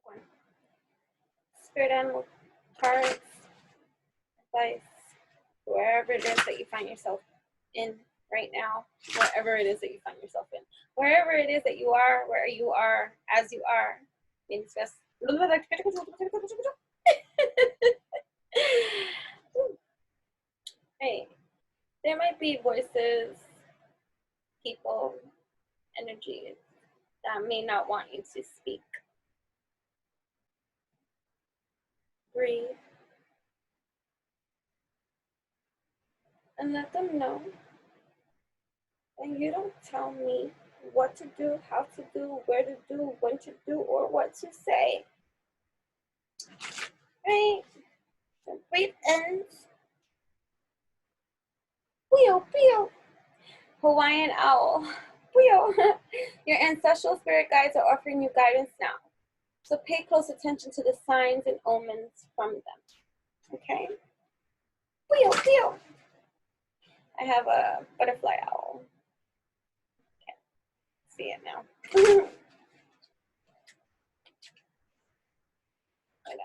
one. Spirit animal cards, advice, wherever it is that you find yourself in right now, wherever it is that you find yourself in, wherever it is that you are, where you are, as you are, means best. Hey, there might be voices, people, energies that may not want you to speak. Breathe and let them know that you don't tell me what to do, how to do, where to do, when to do, or what to say. Right? So breathe in. Pio, pio. Hawaiian owl. Pio. Your ancestral spirit guides are offering you guidance now. So pay close attention to the signs and omens from them. Okay? Pio, pio. I have a butterfly owl. Can't see it now. What else?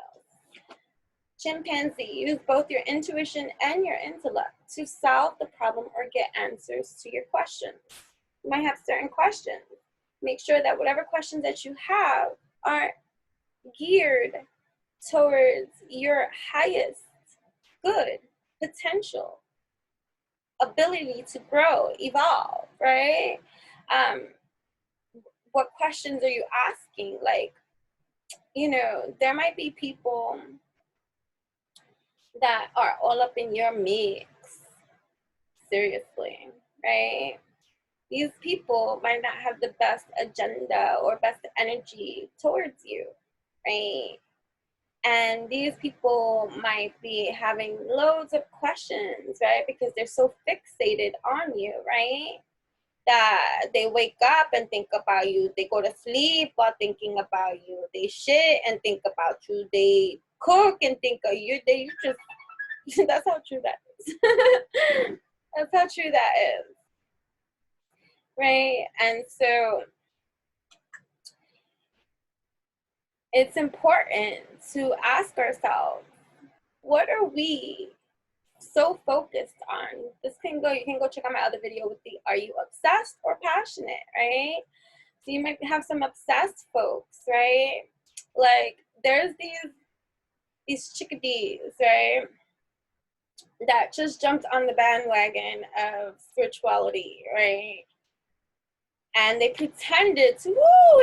Chimpanzee, use both your intuition and your intellect to solve the problem or get answers to your questions. You might have certain questions. Make sure that whatever questions that you have are geared towards your highest good potential, ability to grow, evolve, right? What questions are you asking? Like, you know, there might be people that are all up in your mix, seriously, right? These people might not have the best agenda or best energy towards you, right? And these people might be having loads of questions, right? Because they're so fixated on you, right? That they wake up and think about you. They go to sleep while thinking about you. They shit and think about you. They cook and think of you. They just, that's how true that is. That's how true that is. Right? And so it's important to ask ourselves, what are we so focused on? This can go, you can go check out my other video with the, are you obsessed or passionate, right? So you might have some obsessed folks, right? Like there's these chickadees, right? That just jumped on the bandwagon of spirituality, right? And they pretended to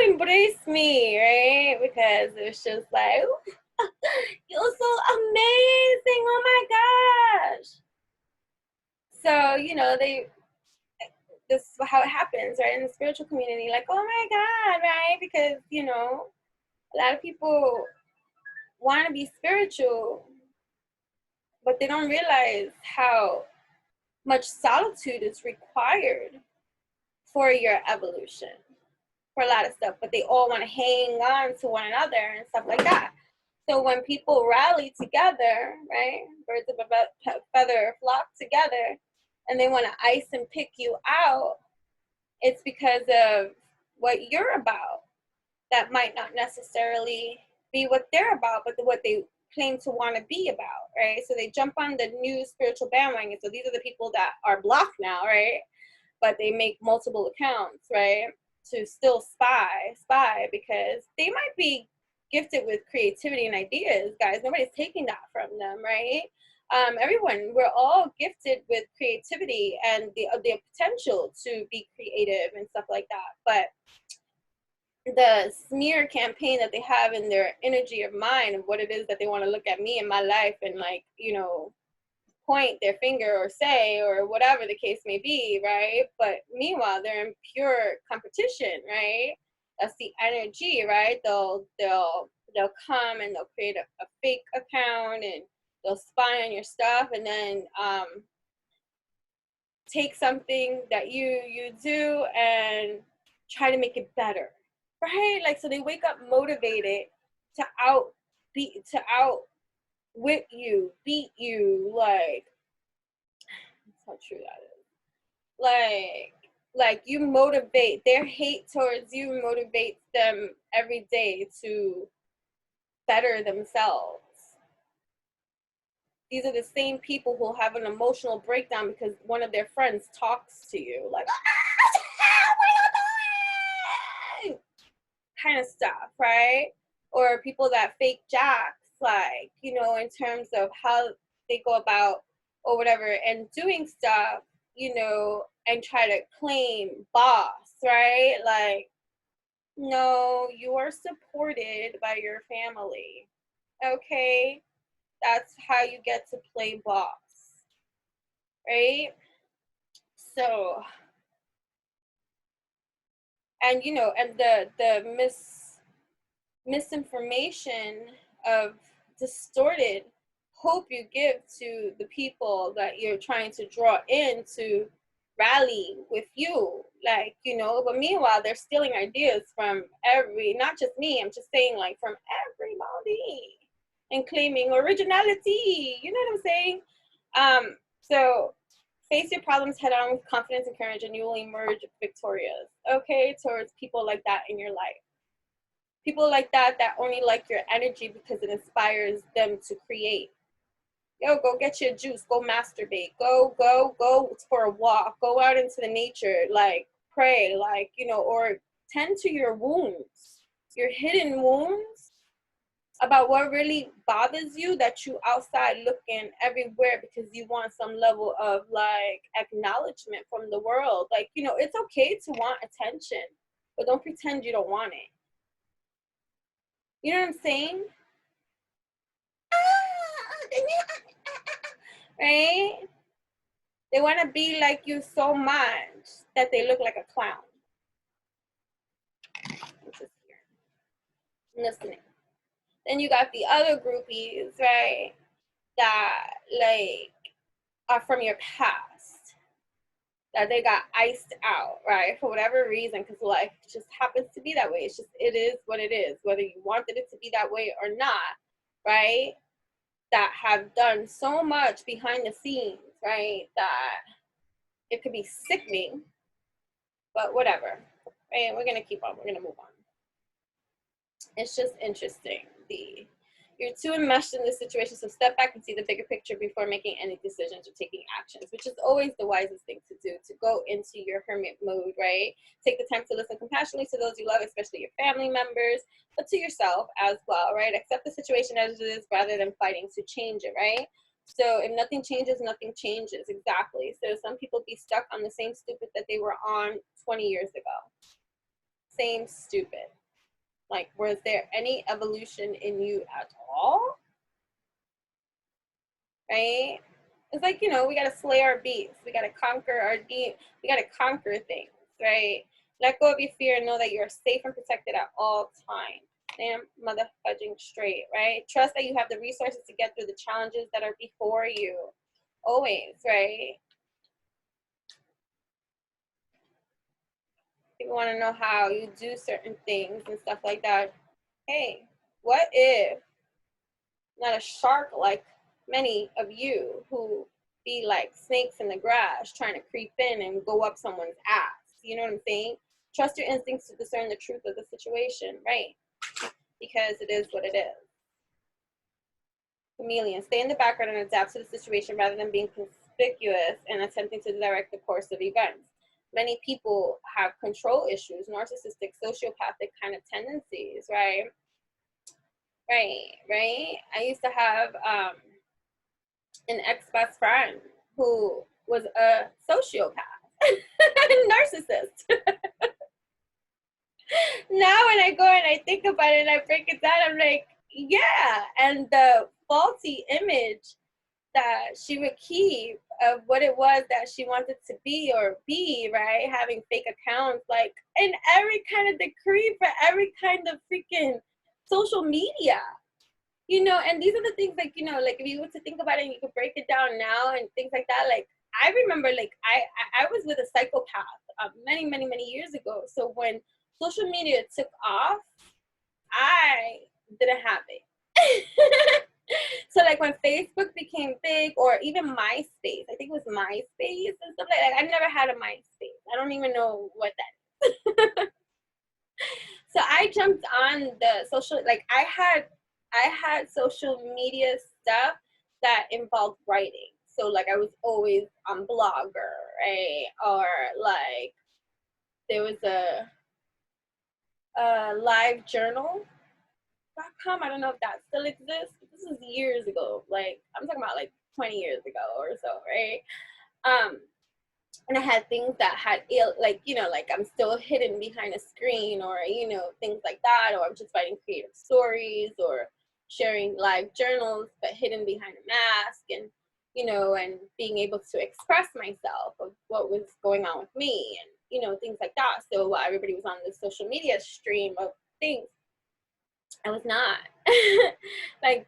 embrace me, right? Because it was just like, you're so amazing, oh my gosh. So, you know, this is how it happens, right? In the spiritual community, like, oh my God, right? Because, you know, a lot of people want to be spiritual, but they don't realize how much solitude is required for your evolution, for a lot of stuff, but they all want to hang on to one another and stuff like that. So when people rally together, right, birds of a feather flock together, and they want to ice and pick you out, it's because of what you're about that might not necessarily be what they're about, but what they claim to want to be about, right? So they jump on the new spiritual bandwagon. So these are the people that are blocked now, right? But they make multiple accounts, right? To still spy, because they might be gifted with creativity and ideas, guys. Nobody's taking that from them, right? Everyone, we're all gifted with creativity and the potential to be creative and stuff like that. But the smear campaign that they have in their energy of mind of what it is that they want to look at me in my life and, like, you know, point their finger or say or whatever the case may be, right? But meanwhile, they're in pure competition, right? That's the energy, right? They'll come and they'll create a fake account and they'll spy on your stuff and then take something that you do and try to make it better, right? Like, so they wake up motivated to outwit you, beat you. Like, that's how true that is. Like you motivate, their hate towards you motivates them every day to better themselves. These are the same people who have an emotional breakdown because one of their friends talks to you like, kind of stuff, right? Or people that fake jacks, like, you know, in terms of how they go about or whatever and doing stuff, you know, and try to claim boss, right? Like, no, you are supported by your family, okay? That's how you get to play boss, right? So, and you know, and the misinformation of distorted hope you give to the people that you're trying to draw in to rally with you, like, you know, but meanwhile they're stealing ideas from not just me, I'm just saying, like, from everybody, and claiming originality, you know what I'm saying? So face your problems head on with confidence and courage, and you will emerge victorious, okay, towards people like that in your life. People like that only like your energy because it inspires them to create. Yo, go get your juice, go masturbate, go for a walk, go out into the nature, like pray, like, you know, or tend to your wounds, your hidden wounds about what really bothers you, that you outside looking everywhere because you want some level of like acknowledgement from the world. Like, you know, it's okay to want attention, but don't pretend you don't want it. You know what I'm saying? Right? They want to be like you so much that they look like a clown. I'm just here listening. Then you got the other groupies, right? That like are from your past, that they got iced out, right? For whatever reason, because life just happens to be that way. It's just, it is what it is, whether you wanted it to be that way or not, right? That have done so much behind the scenes, right? That it could be sickening, but whatever, right? We're gonna keep on, we're gonna move on. It's just interesting. You're too enmeshed in this situation, so step back and see the bigger picture before making any decisions or taking actions, which is always the wisest thing to do, to go into your hermit mode, right? Take the time to listen compassionately to those you love, especially your family members, but to yourself as well, right? Accept the situation as it is rather than fighting to change it, right? So if nothing changes, nothing changes. Exactly. So some people be stuck on the same stupid that they were on 20 years ago. Same stupid. Like, was there any evolution in you at all? Right? It's like, you know, we got to slay our beasts. We got to conquer our we got to conquer things, right? Let go of your fear and know that you're safe and protected at all times. Damn mother fudging straight, right? Trust that you have the resources to get through the challenges that are before you. Always, right? People want to know how you do certain things and stuff like that. Hey, what if not a shark like many of you who be like snakes in the grass trying to creep in and go up someone's ass? You know what I'm saying? Trust your instincts to discern the truth of the situation, right? Because it is what it is. Chameleon, stay in the background and adapt to the situation rather than being conspicuous and attempting to direct the course of events. Many people have control issues, narcissistic, sociopathic kind of tendencies, right? Right. I used to have an ex-best friend who was a sociopath, narcissist. Now when I go and I think about it and I break it down, I'm like, yeah. And the faulty image that she would keep of what it was that she wanted to be or be, right? Having fake accounts, like in every kind of decree for every kind of freaking social media. You know, and these are the things, like, you know, like if you were to think about it and you could break it down now and things like that, like I remember, like I was with a psychopath many years ago. So when social media took off, I didn't have it. So like when Facebook became big, or even MySpace, I think it was MySpace and stuff like that. I never had a MySpace. I don't even know what that is. So I jumped on the social, like I had I had social media stuff that involved writing. So like I was always on Blogger, right? Or like there was a live journal.com. I don't know if that still exists. This is years ago. Like I'm talking about like 20 years ago or so, right? And I had things that had like, you know, like I'm still hidden behind a screen, or, you know, things like that, or I'm just writing creative stories or sharing live journals but hidden behind a mask, and, you know, and being able to express myself of what was going on with me, and, you know, things like that. So while everybody was on the social media stream of things, I was not. Like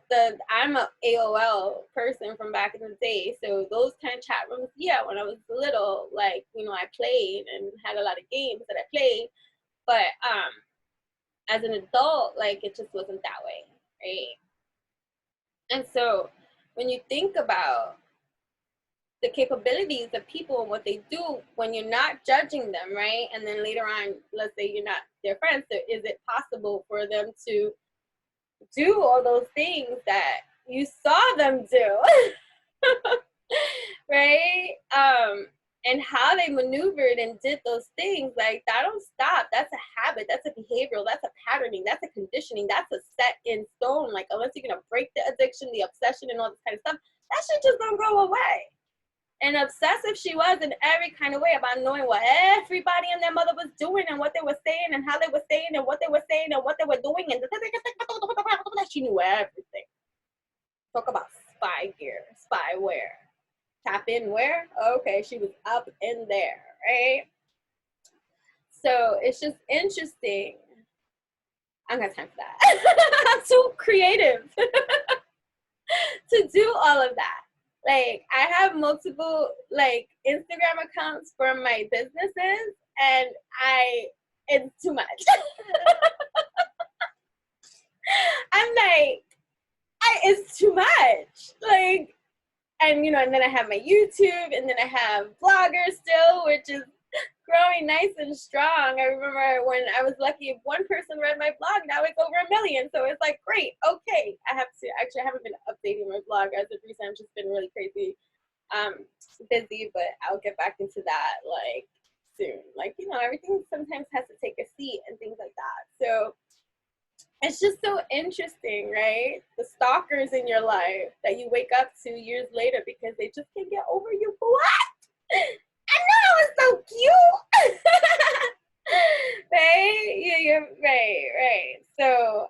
I'm a AOL person from back in the day. So those kind of chat rooms, yeah, when I was little, like, you know, I played and had a lot of games that I played. But as an adult, like it just wasn't that way, right? And so when you think about the capabilities of people and what they do when you're not judging them, right? And then later on, let's say you're not their friends, so is it possible for them to do all those things that you saw them do? Right? And how they maneuvered and did those things, like that don't stop. That's a habit, that's a behavioral, that's a patterning, that's a conditioning, that's a set in stone. Like unless you're gonna break the addiction, the obsession, and all this kind of stuff, that shit just don't go away. And obsessive she was in every kind of way about knowing what everybody and their mother was doing and what they were saying and how they were saying and what they were saying and what they were doing, and she knew everything. Talk about spy gear, spyware. Tap in where? Okay, she was up in there, right? So it's just interesting. I don't got time for that. I'm too creative to do all of that. Like I have multiple like Instagram accounts for my businesses, and it's too much. I'm like, it's too much. Like, and you know, and then I have my YouTube, and then I have Blogger still, which is growing nice and strong. I remember when I was lucky if one person read my blog, now it's over 1 million. So it's like, great, okay. I haven't been updating my blog as of recent. I've just been really crazy busy, but I'll get back into that like soon. Like, you know, everything sometimes has to take a seat and things like that. So it's just so interesting, right? The stalkers in your life that you wake up to years later because they just can't get over you. What? I know it was so cute. Right? Yeah, right. So,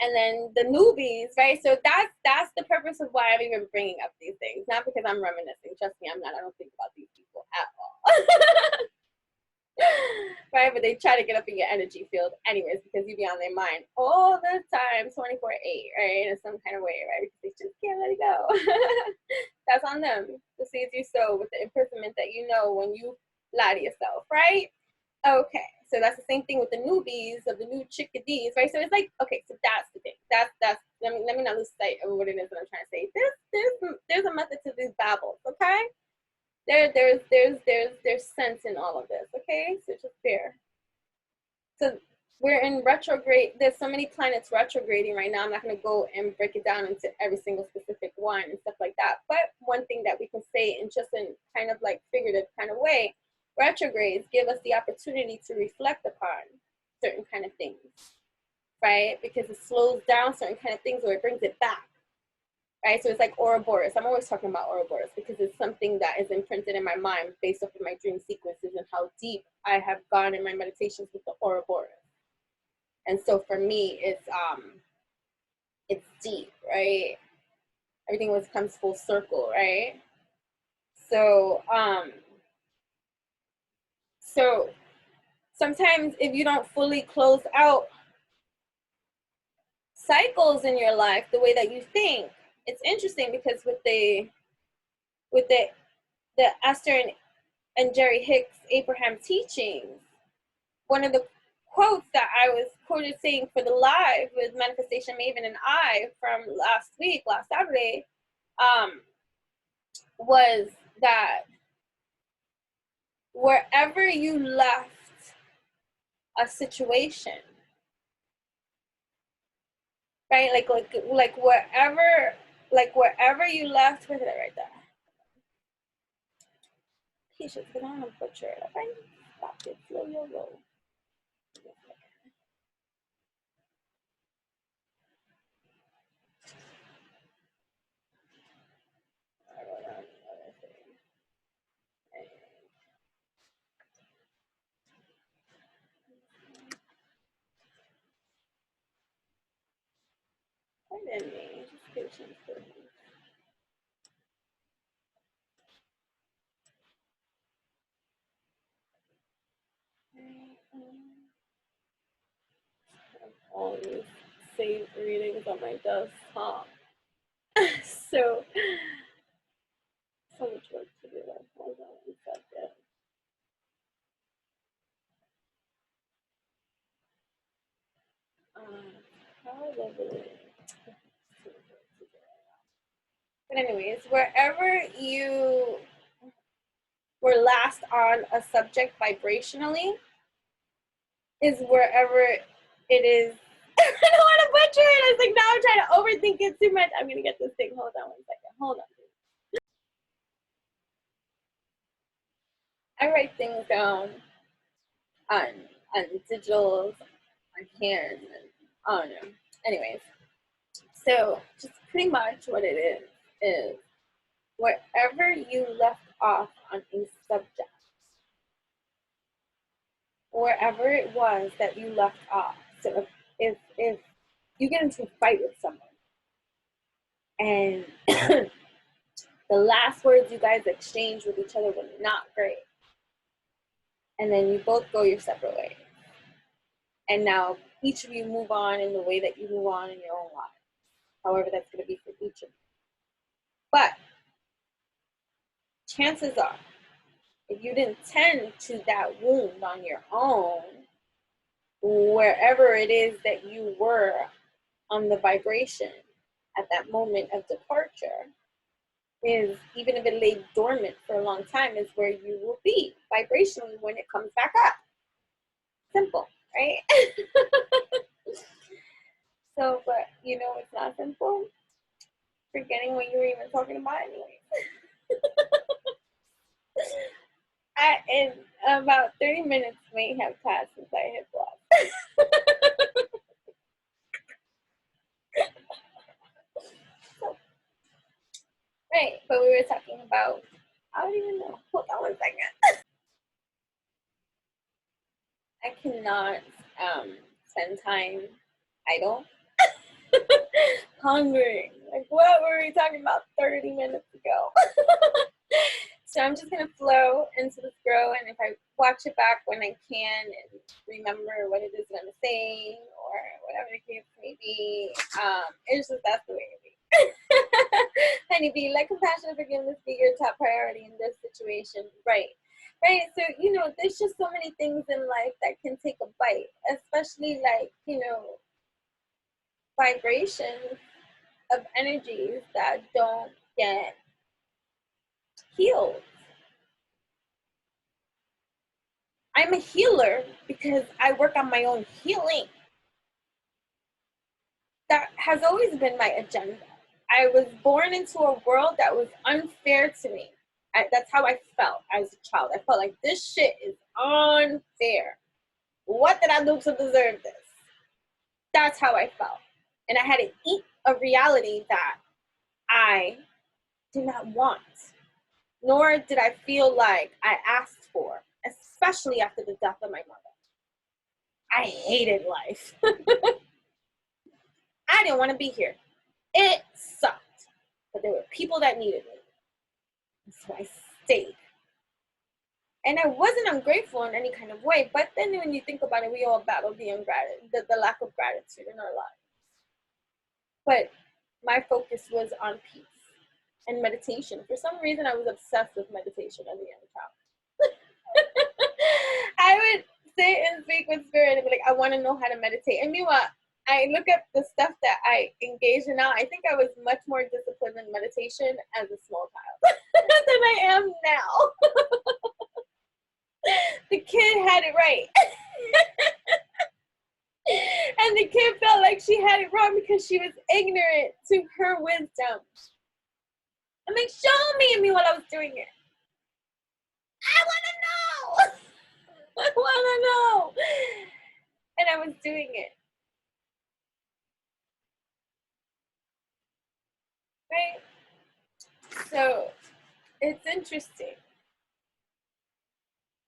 and then the newbies, right? So that's the purpose of why I'm even bringing up these things. Not because I'm reminiscing. Trust me, I'm not. I don't think about these people at all. Right? But they try to get up in your energy field anyways because you be on their mind all the time, 24/8, right? In some kind of way, right? Because they just can't let it go. That's on them. The seeds you sow with the imprisonment that you know when you lie to yourself, right? Okay, so that's the same thing with the newbies of the new chickadees, right? So it's like, okay, so that's the thing. That's let me not lose sight of what it is that I'm trying to say. There's a method to these babbles, okay? There's sense in all of this, okay? So just bear. So we're in retrograde. There's so many planets retrograding right now. I'm not going to go and break it down into every single specific one and stuff like that. But one thing that we can say in just in kind of like figurative kind of way, retrogrades give us the opportunity to reflect upon certain kind of things, right? Because it slows down certain kind of things or it brings it back. Right, so it's like Ouroboros. I'm always talking about Ouroboros because it's something that is imprinted in my mind based off of my dream sequences and how deep I have gone in my meditations with the Ouroboros. And so for me, it's deep, right? Everything always comes full circle, right? So so sometimes if you don't fully close out cycles in your life the way that you think, it's interesting because with the Esther and Jerry Hicks Abraham teachings, one of the quotes that I was quoted saying for the live with Manifestation Maven and I from last Saturday, was that wherever you left a situation, right? Like wherever you left with it right there. Patience, because I don't want to butcher it. Okay, stop it, slow your roll. Pardon me, just patience, please. All these save readings on my desktop. so much work to do. Hold on one second. Probably. But anyways, wherever you were last on a subject vibrationally is wherever it is. I don't want to butcher it. I was like, now I'm trying to overthink it too much. I'm gonna get this thing. Hold on one second. Hold on. I write things down on digitals, on hand, and I don't know. Anyways, so just pretty much what it is wherever you left off on a subject, wherever it was that you left off. So if you get into a fight with someone and the last words you guys exchange with each other were not great, and then you both go your separate ways, and now each of you move on in the way that you move on in your own life, however that's going to be for each of you. But chances are, if you didn't tend to that wound on your own, wherever it is that you were on the vibration at that moment of departure, is, even if it lay dormant for a long time, is where you will be vibrationally when it comes back up. Simple, right? So, but you know it's not simple? Forgetting what you were even talking about anyway. In about 30 minutes may have passed since I hit block. So, right, but we were talking about, I don't even know. Hold on one second. I cannot spend time idle. Hungry. Like, what were we talking about 30 minutes ago? So I'm just going to flow into this grow, and if I watch it back when I can and remember what it is that I'm saying or whatever the case may be, it's just, that's the way it be. Honeybee, let compassion and forgiveness be your top priority in this situation. Right. Right. So, you know, there's just so many things in life that can take a bite, especially like, you know, vibrations of energies that don't get healed. I'm a healer because I work on my own healing. That has always been my agenda. I was born into a world that was unfair to me. That's how I felt as a child. I felt like this shit is unfair. What did I do to deserve this? That's how I felt. And I had to eat a reality that I did not want, nor did I feel like I asked for, especially after the death of my mother. I hated life. I didn't want to be here. It sucked. But there were people that needed me. So I stayed. And I wasn't ungrateful in any kind of way. But then when you think about it, we all battle the lack of gratitude in our lives. But my focus was on peace and meditation. For some reason, I was obsessed with meditation as a young child. I would sit and speak with spirit and be like, I want to know how to meditate. And meanwhile, I look at the stuff that I engage in now. I think I was much more disciplined in meditation as a small child than I am now. The kid had it right. And the kid felt like she had it wrong because she was ignorant to her wisdom. I'm like, show me while I was doing it. I want to know. I want to know. And I was doing it. Right? So it's interesting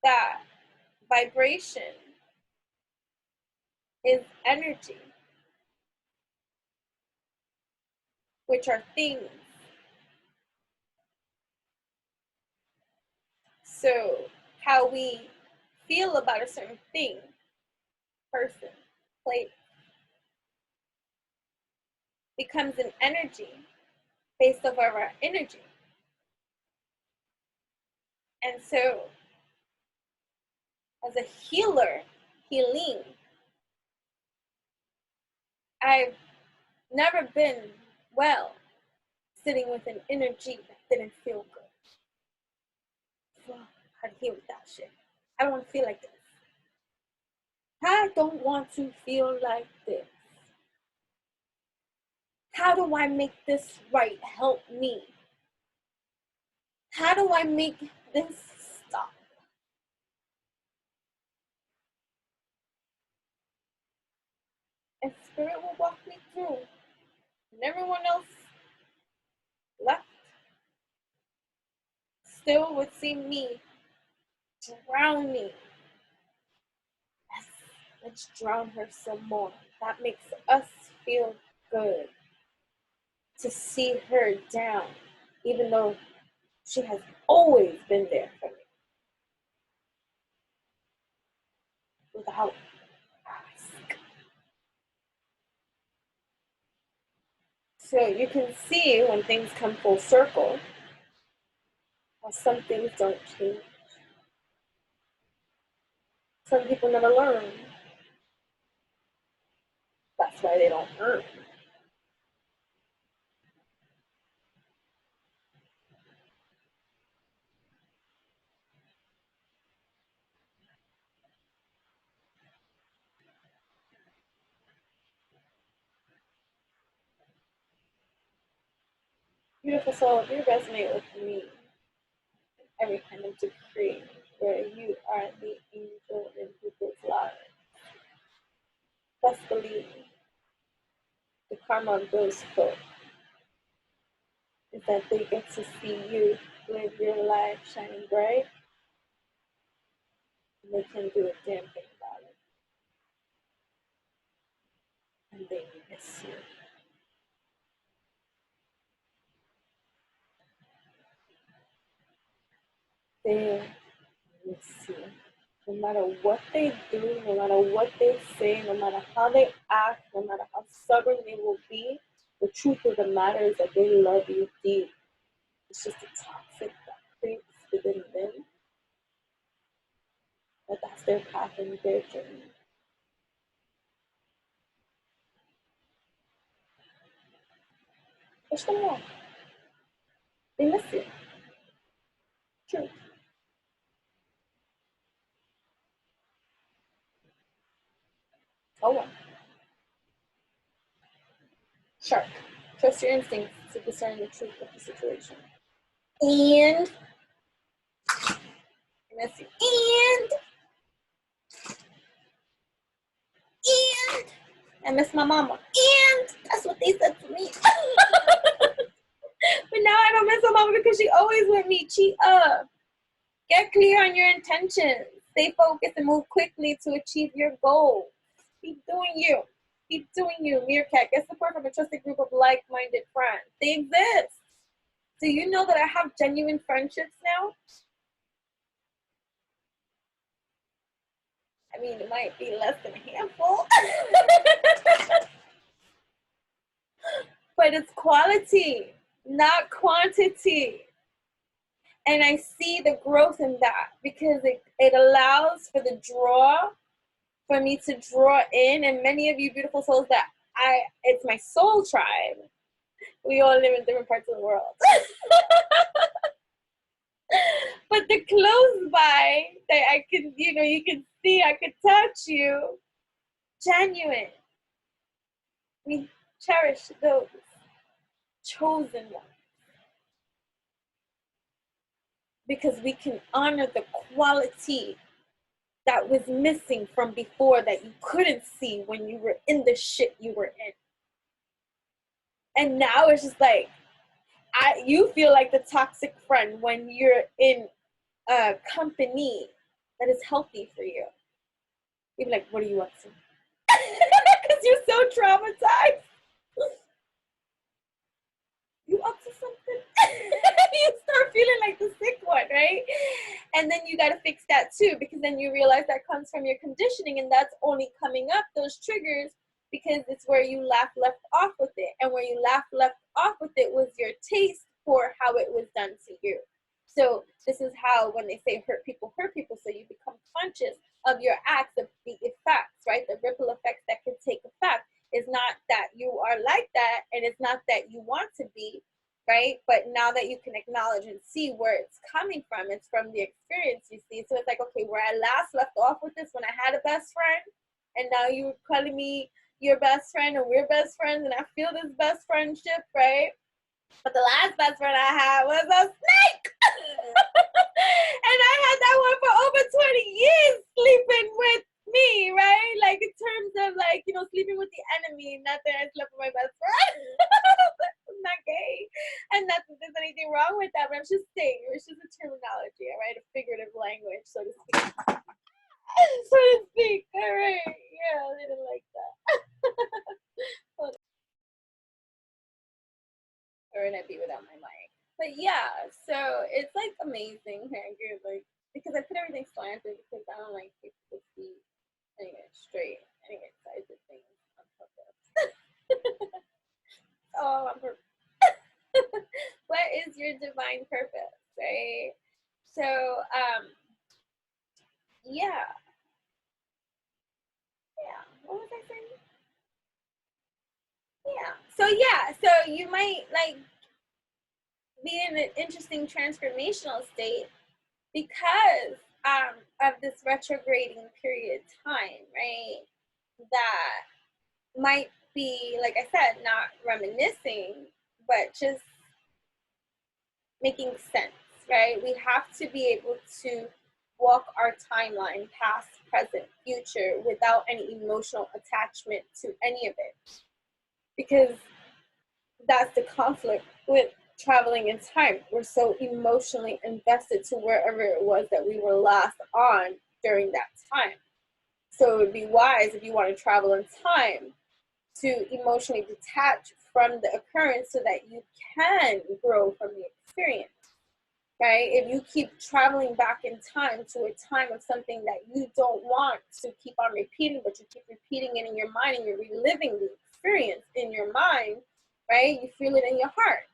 that vibration is energy, which are things. So how we feel about a certain thing, person, place, becomes an energy based off of our energy. And so as a healing, I've never been well sitting with an energy that didn't feel good. So how to heal with that shit? I don't want to feel like this. I don't want to feel like this. How do I make this right? Help me. How do I make this stop? And Spirit will walk me through. And everyone else left still would see me drowning. Yes, let's drown her some more. That makes us feel good to see her down, even though she has always been there for me. Without ask. So you can see when things come full circle, how some things don't change. Some people never learn. That's why they don't earn. Beautiful soul, if you resonate with me, every kind of decree where you are the angel in people's lives, best believe the karma of those folk is that they get to see you live your life shining bright, and they can do a damn thing about it. And they miss you. They miss you. No matter what they do, no matter what they say, no matter how they act, no matter how stubborn they will be, the truth of the matter is that they love you deep. It's just a toxic that creeps within them. But that's their path and their journey. Push them off. They miss you. Truth. Oh well. Shark. Trust your instincts to discern the truth of the situation. And I miss you. And I miss my mama. And that's what they said to me. But now I don't miss my mama because she always with me. Cheat up. Get clear on your intentions. Stay focused and move quickly to achieve your goal. Keep doing you. Keep doing you. Meerkat, get support from a trusted group of like-minded friends. They exist. Do you know that I have genuine friendships now? I mean, it might be less than a handful. But it's quality, not quantity. And I see the growth in that because it allows for the draw, for me to draw in, and many of you beautiful souls that it's my soul tribe. We all live in different parts of the world. But the close by that I can, you can see, I could touch you, genuine. We cherish those chosen ones because we can honor the quality that was missing from before that you couldn't see when you were in the shit you were in. And now it's just like, you feel like the toxic friend when you're in a company that is healthy for you. You'd be like, what are you up to? Because you're so traumatized. You up to something? You start feeling like the sick one, right? And then you got to fix that too, because then you realize that comes from your conditioning, and that's only coming up, those triggers, because it's where you left off with it. And where you left off with it was your taste for how it was done to you. So this is how, when they say hurt people, so you become conscious of your acts, of the effects, right? The ripple effects that can take effect. Is not that you are like that, and it's not that you want to be, right? But now that you can acknowledge and see where it's coming from, it's from the experience, you see. So it's like, okay, where I last left off with this when I had a best friend, and now you're calling me your best friend, and we're best friends, and I feel this best friendship, right? But the last best friend I had was a snake. And I had that one for over 20 years sleeping with me, right? Like, in terms of, like, you know, sleeping with the enemy. Not that I slept with my best friend. I'm not gay. And not that there's anything wrong with that, but I'm just saying, it's just a terminology, all right? A figurative language, so to speak. So to speak, all right. Yeah, I didn't like that. Or would I be without my mic? But yeah, so it's like amazing, like, because I put everything slanted because I don't like people to see anyway straight, anyway sides of things on purpose. Oh, on purpose. What is your divine purpose, right? So, yeah. What was I saying? So you might like be in an interesting transformational state because of this retrograding period of time, right? That might be, like I said, not reminiscing, but just making sense, right? We have to be able to walk our timeline, past, present, future, without any emotional attachment to any of it. Because that's the conflict with traveling in time. We're so emotionally invested to wherever it was that we were last on during that time. So it would be wise, if you want to travel in time, to emotionally detach from the occurrence so that you can grow from the experience, right? If you keep traveling back in time to a time of something that you don't want to keep on repeating, but you keep repeating it in your mind and you're reliving the experience in your mind, right? You feel it in your heart.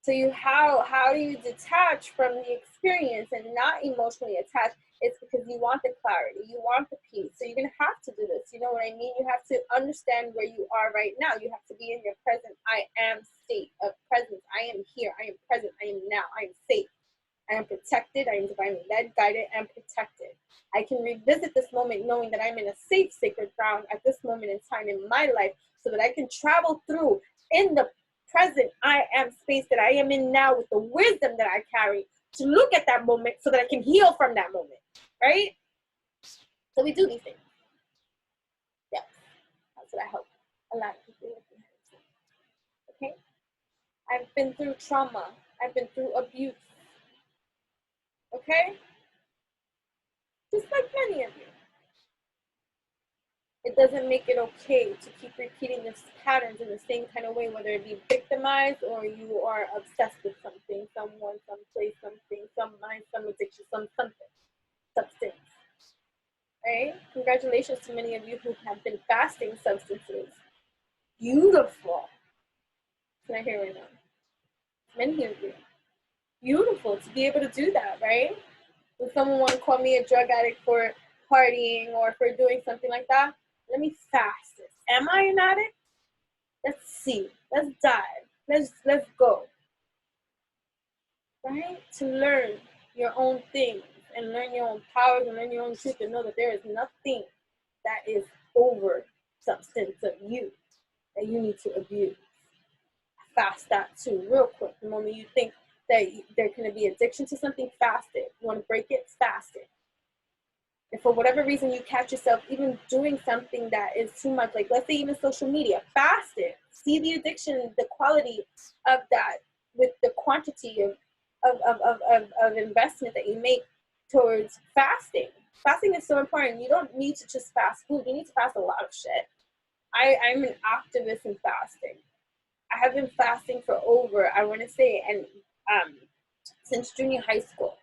So how do you detach from the experience and not emotionally attach? It's because you want the clarity, you want the peace. So you're gonna have to do this. You know what I mean? You have to understand where you are right now. You have to be in your present I am state of presence. I am here, I am present, I am now, I am safe, I am protected, I am divinely led, guided, and protected. I can revisit this moment knowing that I'm in a safe, sacred ground at this moment in time in my life, so that I can travel through in the present I am space that I am in now with the wisdom that I carry to look at that moment so that I can heal from that moment, right? So we do these things. Yes, that's what I hope a lot of people will do. Okay? I've been through trauma. I've been through abuse. Okay? Just like many of you. It doesn't make it okay to keep repeating these patterns in the same kind of way, whether it be victimized or you are obsessed with something, someone, someplace, something, some mind, some addiction, something, substance. Right? Congratulations to many of you who have been fasting substances. Beautiful. Can I hear right now? Many of you. Beautiful to be able to do that, right? When someone want to call me a drug addict for partying or for doing something like that, let me fast this. Am I an addict? Let's see. Let's dive. Let's go. Right? To learn your own things and learn your own powers and learn your own truth and know that there is nothing that is over substance of you. that you need to abuse. Fast that too, real quick. The moment you think that there can be addiction to something, fast it. You want to break it, fast it. If for whatever reason you catch yourself even doing something that is too much, like let's say even social media, fast it. See the addiction, the quality of that with the quantity of investment that you make towards fasting. Fasting is so important. You don't need to just fast food. You need to fast a lot of shit. I'm an activist in fasting. I have been fasting for over, I want to say, and since junior high school.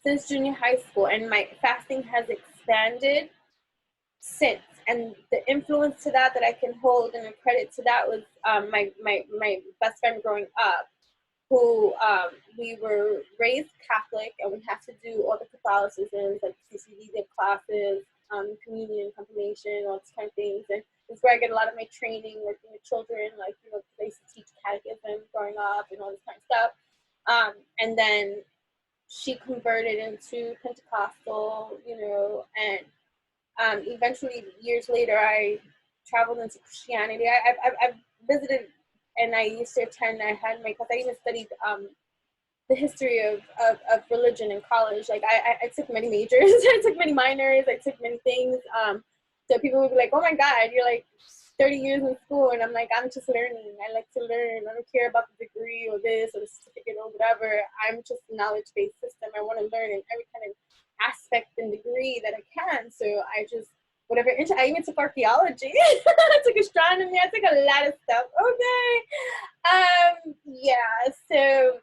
Since junior high school, and my fasting has expanded since. And the influence to that I can hold and credit to that was my best friend growing up, who we were raised Catholic, and we had to do all the Catholicisms, like CCD classes, communion, confirmation, all these kind of things. And it's where I get a lot of my training, working with children, like, you know, they used to teach catechism growing up and all this kind of stuff. And then she converted into Pentecostal, you know, and eventually years later I traveled into Christianity. I've visited, and I used to attend, I had my class, I even studied the history of religion in college. Like I took many majors, I took many minors, I took many things. So people would be like, oh my God, you're like 30 years in school. And I'm like, I'm just learning. I like to learn. I don't care about the degree or this or the certificate or whatever. I'm just a knowledge-based system. I want to learn in every kind of aspect and degree that I can. So I just, whatever, I even took archaeology. I took astronomy. I took a lot of stuff. Okay. Yeah, so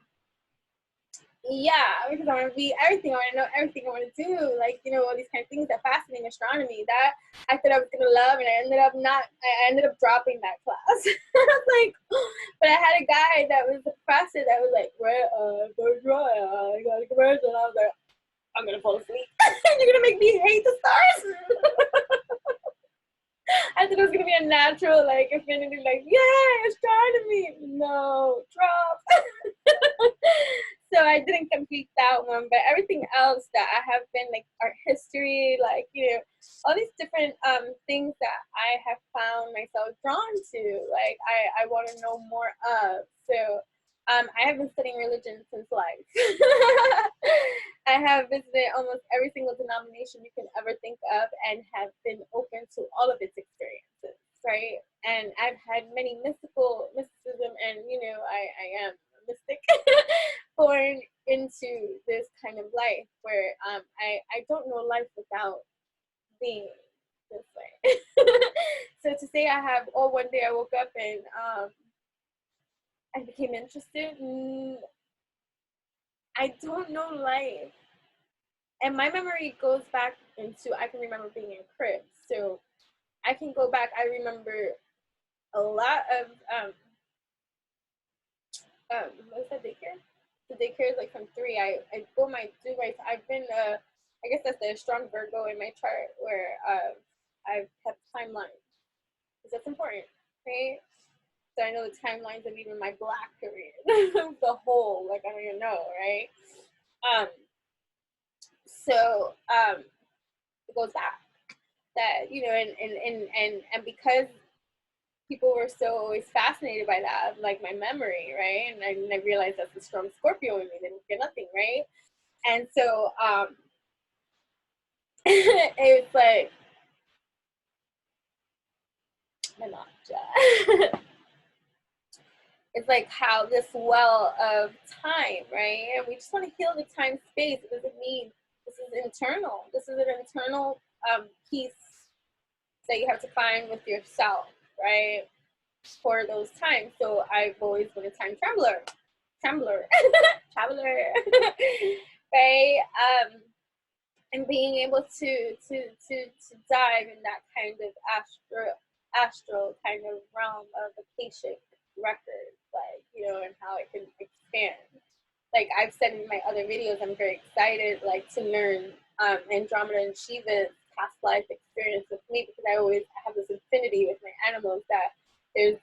yeah, because I want to be everything. I want to know everything. I want to do, like, you know, all these kind of things that fascinating, astronomy, that I thought I was going to love, and I ended up not, I ended up dropping that class. I was like, but I had a guy that was a professor that was like, well, I got a commercial, and I was like, I'm going to fall asleep. You're going to make me hate the stars? I thought it was going to be a natural, like, affinity, like, yay, astronomy. No, drop. So I didn't complete that one, but everything else that I have been, like, art history, like, you know, all these different things that I have found myself drawn to, like, I want to know more of. So I have been studying religion since life. I have visited almost every single denomination you can ever think of and have been open to all of its experiences, right? And I've had many mysticism, and, you know, I am a mystic, born into this kind of life where I don't know life without being this way. So to say I have, oh, one day I woke up and I became interested, I don't know life. And my memory goes back into, I can remember being in cribs. So I can go back, I remember a lot of, what's that, daycare? The daycare is like from 3. I've been, I guess that's the strong Virgo in my chart, where I've kept timelines. Because that's important, right? So I know the timelines of even my Black period, the whole, like, I don't even know, right? So it goes back that, you know, and because people were so always fascinated by that, like my memory, right? And I realized that's a strong Scorpio in me, they don't get nothing, right? And so it was like, it's like how this well of time, right? And we just want to heal the time space. It doesn't mean this is internal. This is an internal peace that you have to find with yourself, right? For those times. So I've always been a time traveler, traveler, right? And being able to dive in that kind of astral kind of realm of Akashic records, like, you know, and how it can expand. Like I've said in my other videos, I'm very excited, like, to learn Andromeda and Shiva's past life experience with me, because I always have this affinity with my animals, that there's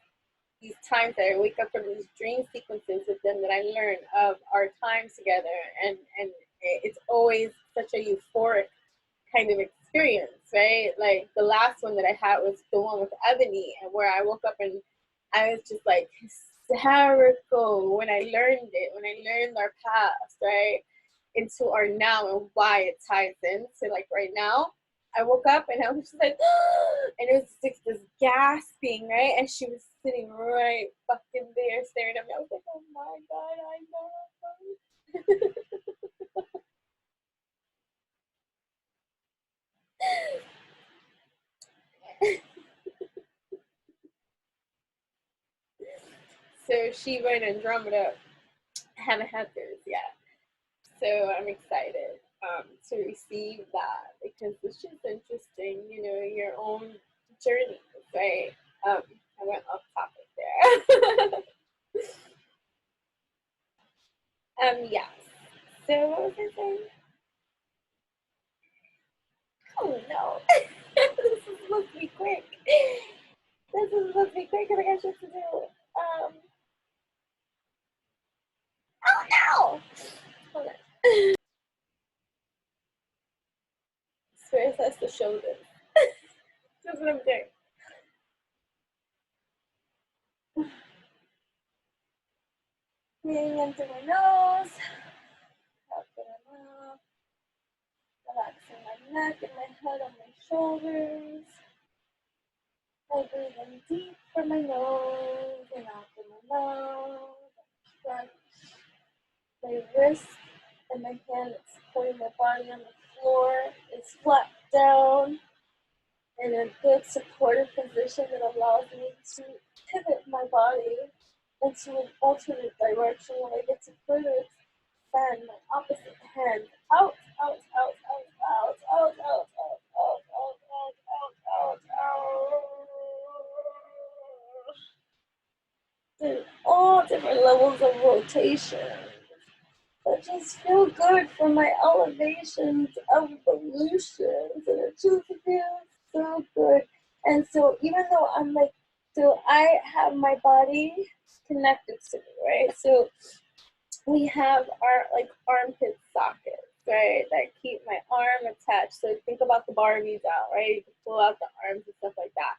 these times that I wake up from these dream sequences with them that I learn of our time together, and it's always such a euphoric kind of experience. experience, right? Like the last one that I had was the one with Ebony, and where I woke up and I was just like hysterical when I learned it, when I learned our past, right, into our now and why it ties into like right now. I woke up and I was just like, and it was just like this gasping, right? And she was sitting right fucking there staring at me. I was like, oh my God, I know. So Shiva and Andromeda haven't had theirs yet. So I'm excited to receive that because it's just interesting, you know, your own journey, right? I went off topic there. Yeah. So what was I saying? Oh no. This is supposed to be quick. This is supposed to be quick because I got shit to do. Oh no! Hold on. Spirit has to show this. That's what I'm doing. Breathing into my nose, out through my mouth, relaxing my neck and my head on my shoulders. I breathe in deep from my nose and out through my mouth. Stretch my wrist and my hand that's supporting my body on the floor is flat down in a good supportive position that allows me to pivot my body into an alternate direction when I get to further expand my opposite hand out, out, out, out, out, out, out, out, out, out, out, out, out, out. And all different levels of rotation. That just feel good for my elevations, evolutions, and it just feels so good. And so even though I'm like, so I have my body connected to me, right? So we have our like armpit sockets, right, that keep my arm attached. So think about the Barbie doll, right? You can pull out the arms and stuff like that.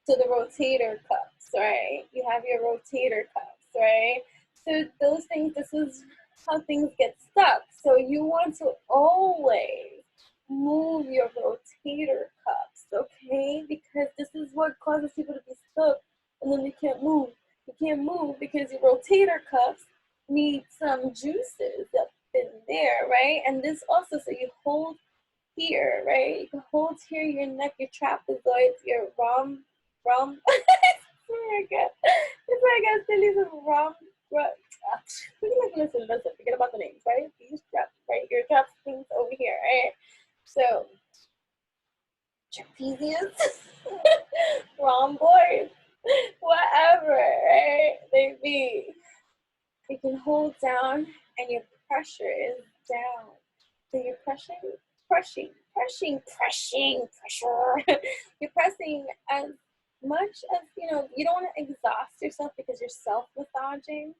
So the rotator cuffs, right? You have your rotator cuffs, right? So those things, this is how things get stuck. So you want to always move your rotator cuffs, okay? Because this is what causes people to be stuck and then they can't move. You can't move because your rotator cuffs need some juices up in there, right? And this also, so you hold here, right? You can hold here your neck, your trapezoids, your rom. It's like I still use rom. Listen, forget about the names, right? These traps, right? Your traps things over here, right? So trapezius, rhomboids, whatever, right? They be. You can hold down and your pressure is down. So you're pressure. You're pressing as much as, you know, you don't want to exhaust yourself because you're self-massaging,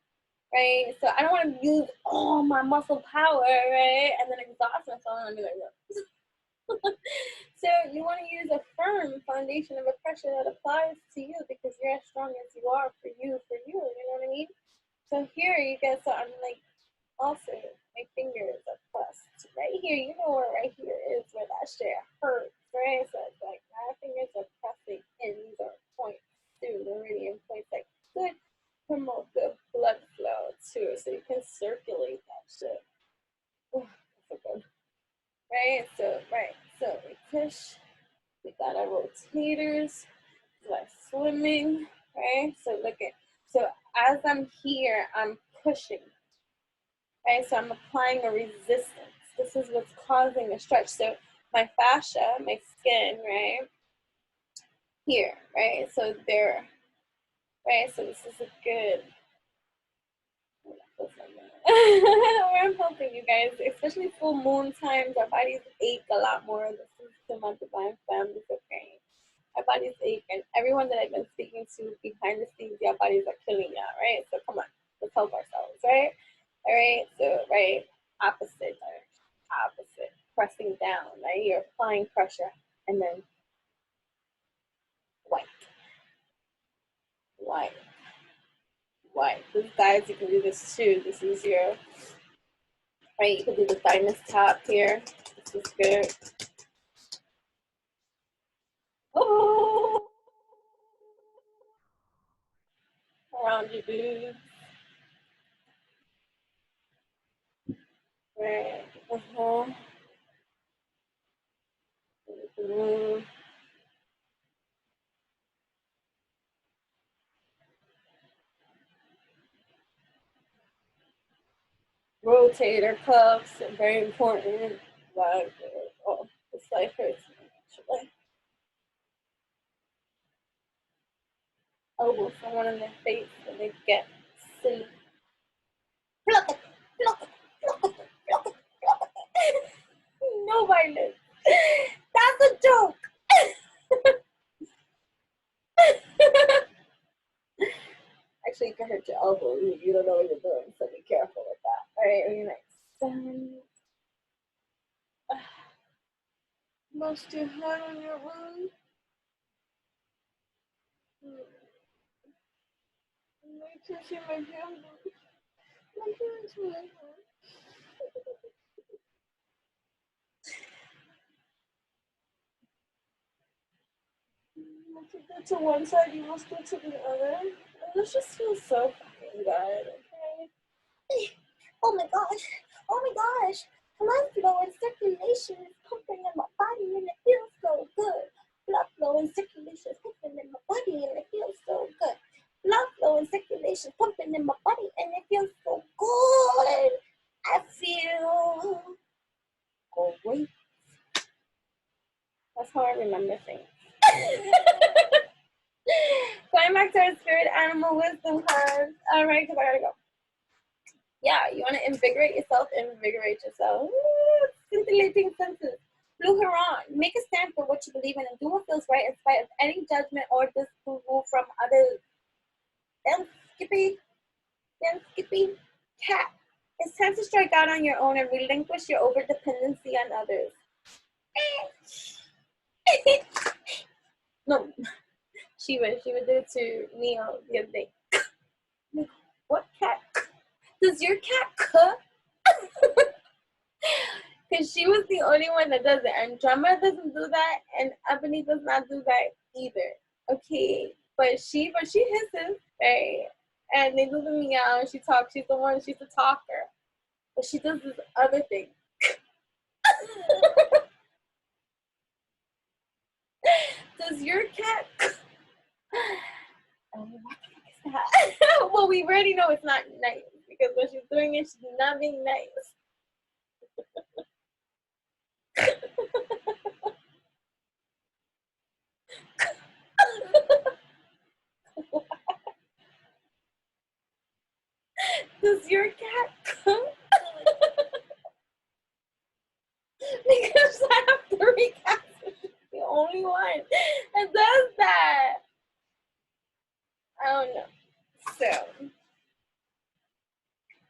right? So I don't want to use all my muscle power, right? And then exhaust myself and be like, so you want to use a firm foundation of a pressure that applies to you because you're as strong as you are for you, you know what I mean? So here you get, so I'm like, also my fingers are pressed right here. You know where right here is where that shit hurts, right? So it's like my fingers are pressing in. These are points too, the meridian points that could promote the blood flow too, so you can circulate that shit. Oh, that's so good. Right, so we push. We got our rotators, like swimming, right? So look at, so as I'm here, I'm pushing, right? So I'm applying a resistance. This is what's causing the stretch. So my fascia, my skin, right? Here, right? So there, right? So this is a good, where I'm helping you guys, especially full moon times, our bodies ache a lot more. This is the month of my family preparing. Our bodies ache, and everyone that I've been speaking to behind the scenes, your bodies are killing you, right? So come on, let's help ourselves, right? All right, so right, opposite, pressing down, right? You're applying pressure. and then white, white, white. This, guys, you can do this too. This is your, right, you can do the thymus top here. This is good. Oh, around your boobs. Right. Rotator cuffs are very important. Like, oh, this life hurts actually. Elbow someone in their face and they get silly. No violence. That's a joke. Actually, you can hurt your elbow. You don't know what you're doing, so be careful with that. All right, really nice. Most too hard on your wound. I can see my hand. My hand's really hard. Once you go to one side, you must go to the other. And this just feels so fucking good, okay? Oh my gosh, oh my gosh. Blood flow and circulation is pumping in my body and it feels so good. Blood flow and circulation is pumping in my body and it feels so good. Blood flow and circulation is pumping in my body and it feels so good. I feel great. That's how I remember things. Going back to our spirit animal wisdom cards. All right, because I gotta go. Yeah, you want to invigorate yourself, invigorate yourself. Ooh, scintillating senses. Blue Heron, make a stand for what you believe in and do what feels right in spite of any judgment or disapproval from others. Then Skippy. Cat, it's time to strike out on your own and relinquish your over-dependency on others. No, she would do it to Neo the other day. What cat? Does your cat cook? Because she was the only one that does it, and Drummer doesn't do that, and Ebony does not do that either. Okay, but she hisses, right? And they do the meow. She talks. She's the one. She's the talker, but she does this other thing. Does your cat? What the fuck is that? Well, we already know it's not nice because when she's doing it, she's not being nice. Does your cat cook? Because I have 3 cats. She's the only one that does that. I don't know. So,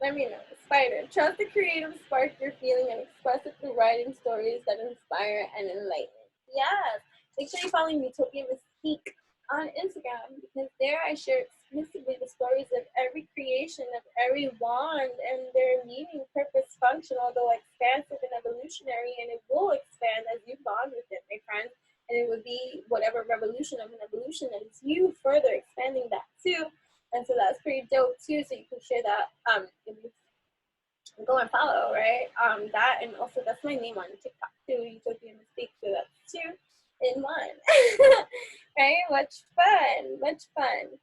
let me know. Spider, trust the creative spark you're feeling and express it through writing stories that inspire and enlighten. Yes. Make sure you follow UTOPIAN Mystique on Instagram because there I share exclusively the stories of every creation, of every wand and their meaning, purpose, function, although expansive and evolutionary, and it will expand as you bond with it, my friends. And it would be whatever revolution of an evolution that is you further expanding that too. And so that's pretty dope too. So you can share that. Go and follow, right? That, and also that's my name on TikTok too, UTOPIAN Mystique. So that's 2 in 1. Right? Much fun. Much fun.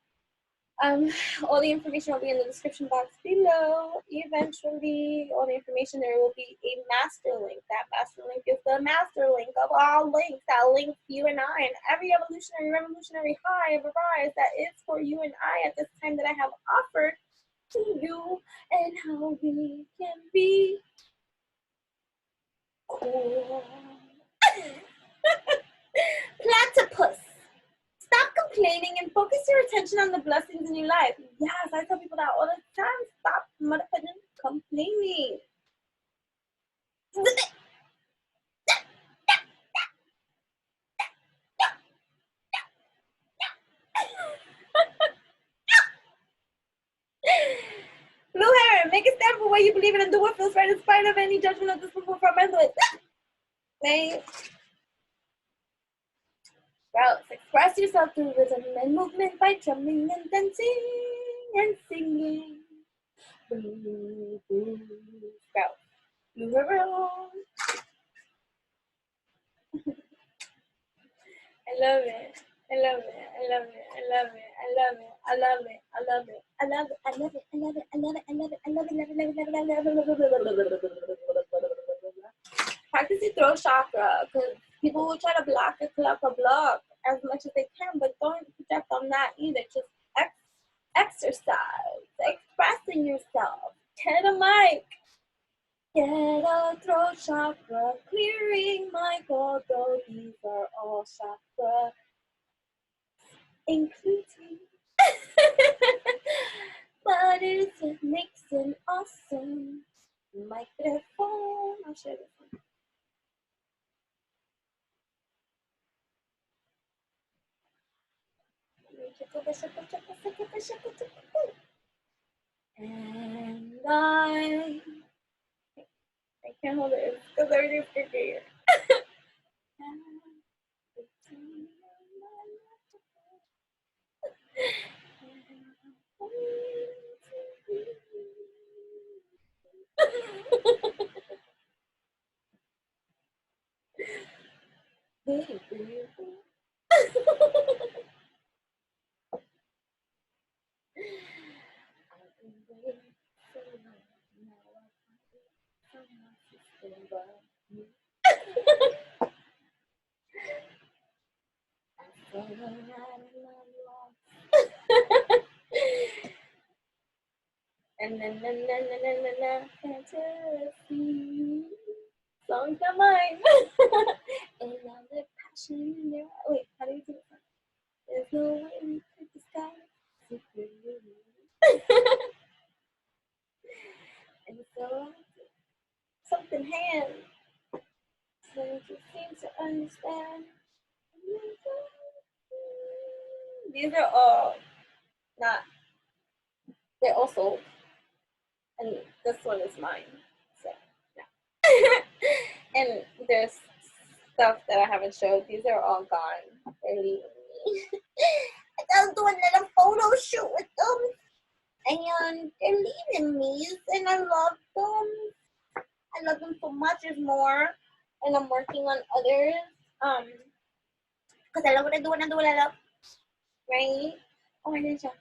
All the information will be in the description box below. Eventually, all the information, there will be a master link. That master link is the master link of all links that links you and I and every evolutionary, revolutionary high of a rise that is for you and I at this time that I have offered to you, and how we can be cool. Platypus. Stop complaining and focus your attention on the blessings in your life. Yes, I tell people that all the time. Stop motherfucking complaining. Make a stand for what you believe in and do what feels right in spite of any judgment of disapproval from others. Right? Sprouts, express yourself through rhythm and movement by drumming and dancing and singing. Sprouts. Move around. I love it. I love it. I love it. I love it. I love it. I love it. I love it. I love it. I love it. I love it. I love it. I love it. I love it. I love it. Love it. Practice your throat chakra, because people will try to block it, block as much as they can, but don't project on that either. Just exercise, expressing yourself. Get a mic. Get a throat chakra, clearing my though these are all chakra, including. But it makes an awesome microphone. I'll share this one. And I can't hold it because everything's freaking. And then fantasy songs are mine. And now the passion in your wait, how do you do it? There's no way we could disguise secretly. And so something hand, so you seem to understand. These are all not, they're all sold. And this one is mine. So yeah. And there's stuff that I haven't showed. These are all gone. They're leaving me. I'll do another photo shoot with them. And they're leaving me. And I love them. I love them so much. There's more. And I'm working on others. Because I love what I do and I do what I love. Right? Oh, I didn't show.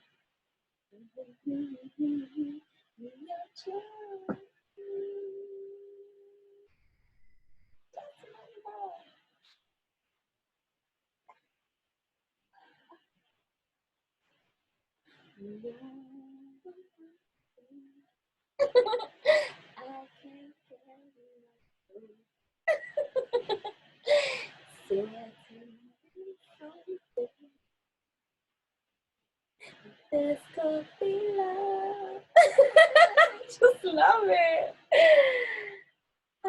This could be love. Just love it. I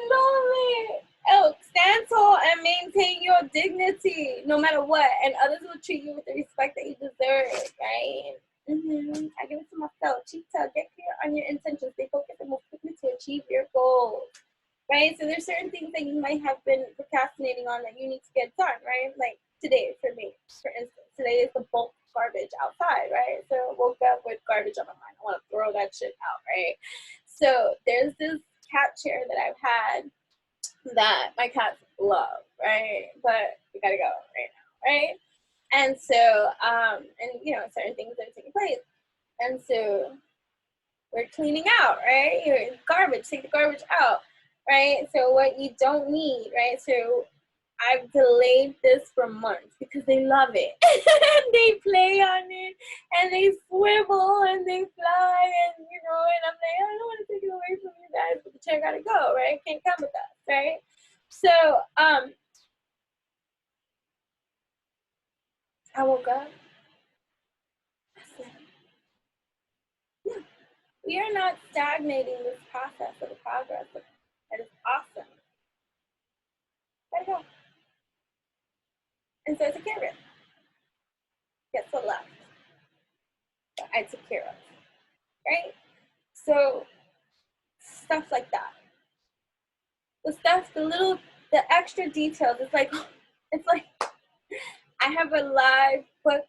love it. Oh, stand tall and maintain your dignity no matter what, and others will treat you with the respect that you deserve, right? I give it to myself. Cheetah, get clear on your intentions. Stay focused and move quickly to achieve your goals, right? So there's certain things that you might have been procrastinating on that you need to get done, right? Like today, for me, for instance, today is the bulk garbage outside, right? So I woke up with garbage on my mind. I want to throw that shit out, right? So there's this cat chair that I've had that my cats love, right? But we gotta go right now, right? And so, and you know, certain things are taking place. And so we're cleaning out, right? Garbage, take the garbage out, right? So what you don't need, right? So I've delayed this for months because they love it. And they play on it and they swivel and they fly and, you know, and I'm like, I don't want to take it away from you guys, but the chair gotta go, right? Can't come with us, right? So, I woke up. I said, yeah, we are not stagnating this process of the progress. That is awesome. Let it go. And so I took care of it. Guess what left? That I took care of, right? So stuff like that. The stuff, the extra details. It's like I have a live book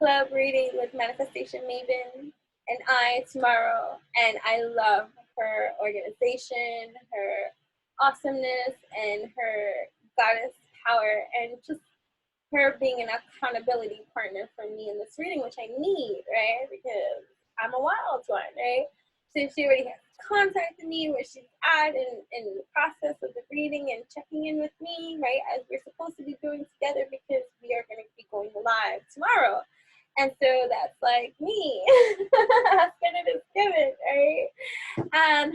club reading with Manifestation Maven and I tomorrow, and I love her organization, her awesomeness, and her goddess power, and just her being an accountability partner for me in this reading, which I need, right? Because I'm a wild one, right? So she already has contacted me where she's at in the process of the reading and checking in with me, right? As we're supposed to be doing together because we are going to be going live tomorrow. And so that's like me. Asking it is given, right?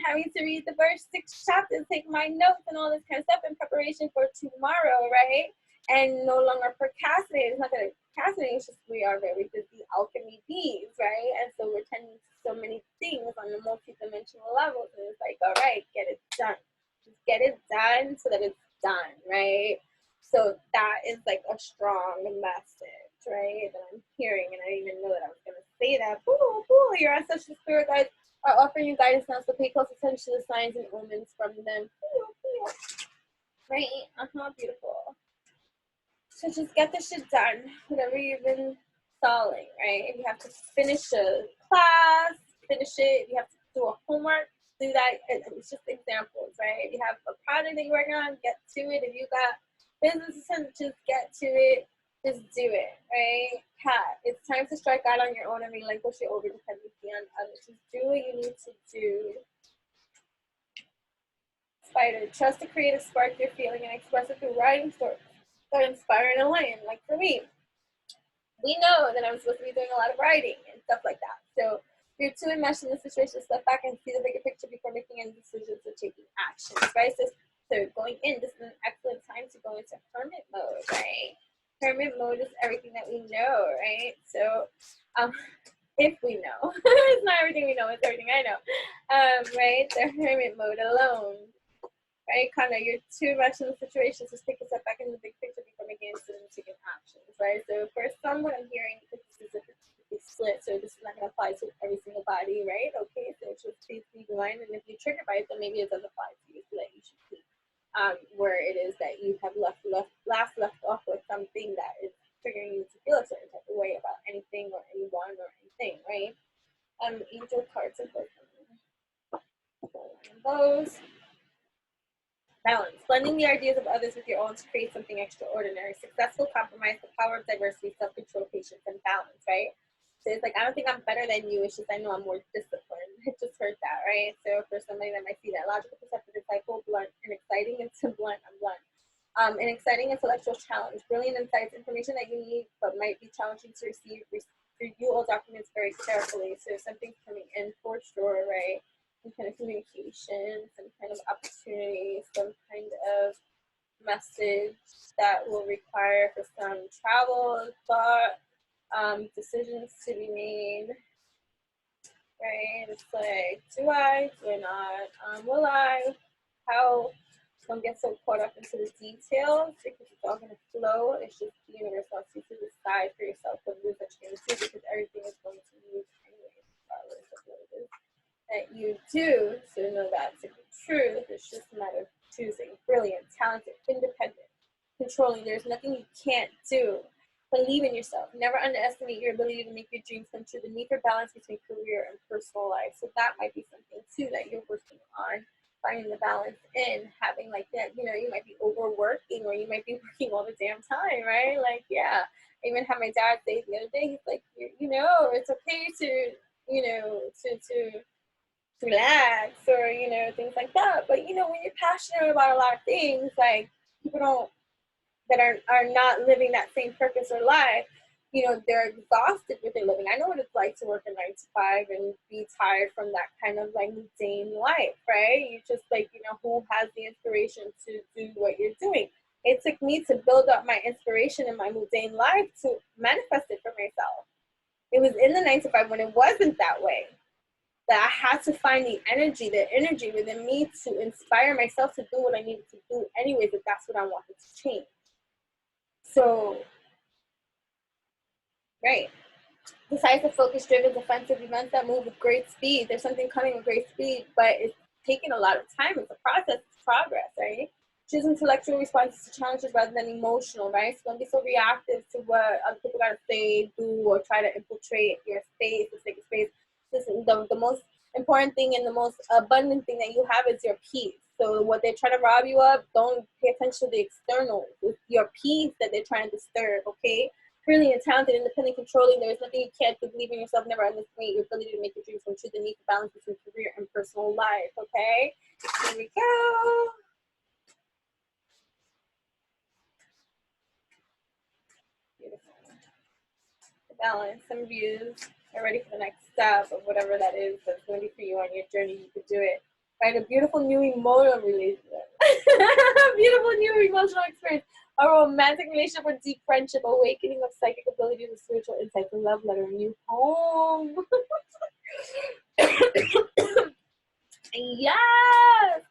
Having to read the first 6 chapters, take my notes and all this kind of stuff in preparation for tomorrow, right? And no longer procrastinate. It's not that I'm procrastinating, it's just we are very busy alchemy beings, right? And so we're tending to so many things on a multi-dimensional level. And it's like, all right, get it done. Just get it done so that it's done, right? So that is like a strong message, right? That I'm hearing, and I didn't even know that I was going to say that. Ooh, your ancestral spirit guides are offering you guidance now, so pay close attention to the signs and omens from them. Right? Beautiful. So just get this shit done, whatever you've been stalling, right? If you have to finish a class, finish it. If you have to do a homework, do that. It's just examples, right? If you have a project that you're working on, get to it. If you got business to just get to it. Just do it, right? Cat, it's time to strike out on your own and relinquish your over-dependency on others. Just do what you need to do. Spider, trust the creative spark you're feeling and express it through writing stories that inspire and enlighten. Like for me, we know that I'm supposed to be doing a lot of writing and stuff like that. So if you're too enmeshed in the situation, step back and see the bigger picture before making any decisions or taking actions, right? So going in, this is an excellent time to go into hermit mode, right? Hermit mode is everything that we know, right? So if we know, it's not everything we know, it's everything I know, right? The hermit mode alone. Right, kind of, you're too much in the situation, so take a step back in the big picture before making significant actions, right? So for some, what I'm hearing, this is a 50 split, so this is not going to apply to every single body, right? Okay, so just please be blind, and if you trigger by it, then maybe it does apply to you, so that you should see where it is that you have left off with something that is triggering you to feel a certain type of way about anything or anyone or anything, right? Angel cards and those. Balance. Blending the ideas of others with your own to create something extraordinary. Successful compromise, the power of diversity, self-control, patience, and balance, right? So it's like, I don't think I'm better than you. It's just I know I'm more disciplined. I just heard that, right? So for somebody that might see that logical, perceptive, insightful, blunt, and exciting, into blunt, I'm blunt. An exciting intellectual challenge. Brilliant insights, information that you need, but might be challenging to receive. Review all documents very carefully. So something's coming in for sure, right? Some kind of communication, some kind of opportunity, some kind of message that will require for some travel, thought, decisions to be made, right? It's like, do I, do I not, will I, how? Don't get so caught up into the details because it's all going to flow. It's just the universe wants you to decide for yourself what it is that you're going to do, because everything is going to move anyway, regardless of what it is that you do. So know that to be true. It's just a matter of choosing. Brilliant, talented, independent, controlling. There's nothing you can't do. Believe in yourself. Never underestimate your ability to make your dreams come true. The need for balance between career and personal life. So that might be something too that you're working on. Finding the balance in having like that, you know, you might be overworking or you might be working all the damn time, right? Like, yeah, I even had my dad say the other day, he's like, you know, it's okay to, you know, to relax or, you know, things like that. But, you know, when you're passionate about a lot of things, like people don't, that are not living that same purpose or life, you know, they're exhausted with their living. I know what it's like to work a 9 to 5 and be tired from that kind of like mundane life, right? You just like, you know, who has the inspiration to do what you're doing? It took me to build up my inspiration in my mundane life to manifest it for myself. It was in the 9 to 5 when it wasn't that way. that I had to find the energy within me to inspire myself to do what I needed to do anyways, if that's what I wanted to change. So, right. Decisive, focus-driven, defensive events that move with great speed. There's something coming with great speed, but it's taking a lot of time. It's a process, it's progress, right? Choose intellectual responses to challenges rather than emotional, right? So don't be so reactive to what other people gotta say, do, or try to infiltrate your space, the sacred space. Listen, the most important thing and the most abundant thing that you have is your peace. So what they're trying to rob you of, don't pay attention to the external. It's your peace that they're trying to disturb, okay? Brilliant, talented, independent, controlling. There is nothing you can't do. Believe in yourself. Never underestimate your ability to make your dreams come true. The need to balance between career and personal life. Okay, here we go. Beautiful. Balance. Some of you are ready for the next step of whatever that is that's going to be for you on your journey. You could do it. Find a beautiful new emotional relationship. Beautiful new emotional experience. A romantic relationship or deep friendship, awakening of psychic abilities and spiritual insights, a love letter, a new home. Yes!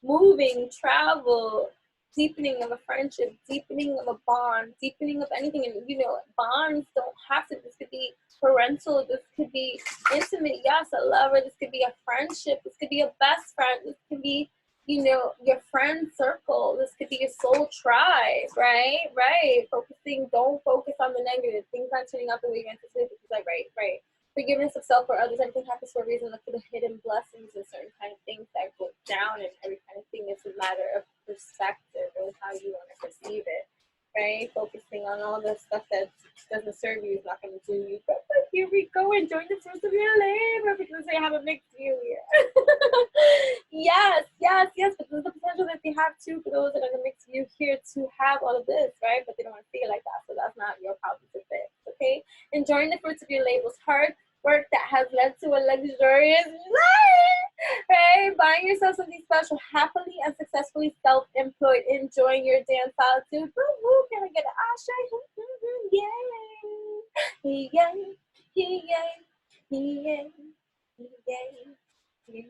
Moving, travel, deepening of a friendship, deepening of a bond, deepening of anything. And you know, bonds don't have to, this could be parental, this could be intimate, yes, a lover, this could be a friendship, this could be a best friend, this could be, you know, your friend circle, this could be your soul tribe, right? Right. Focusing, don't focus on the negative. Things not turning out the way you anticipate. It's like, right. Forgiveness of self or others, everything happens for a reason. Look for the hidden blessings and certain kind of things that go down, and every kind of thing is a matter of perspective and how you want to perceive it, right? Focusing on all the stuff that doesn't serve you is not going to do you. But here we go, enjoying the fruits of your labor, because they have a mixed view here. yes, but there's the potential that they have too for those that are in the mixed view here to have all of this, right? But they don't want to see it like that, so that's not your problem to fix, okay? Enjoying the fruits of your labors, hard work that has led to a luxurious life, right? Buying yourself something special, happily and successfully self-employed, enjoying your damn solitude. Woo-hoo, can I get an yay, yay, yay, yay, yay.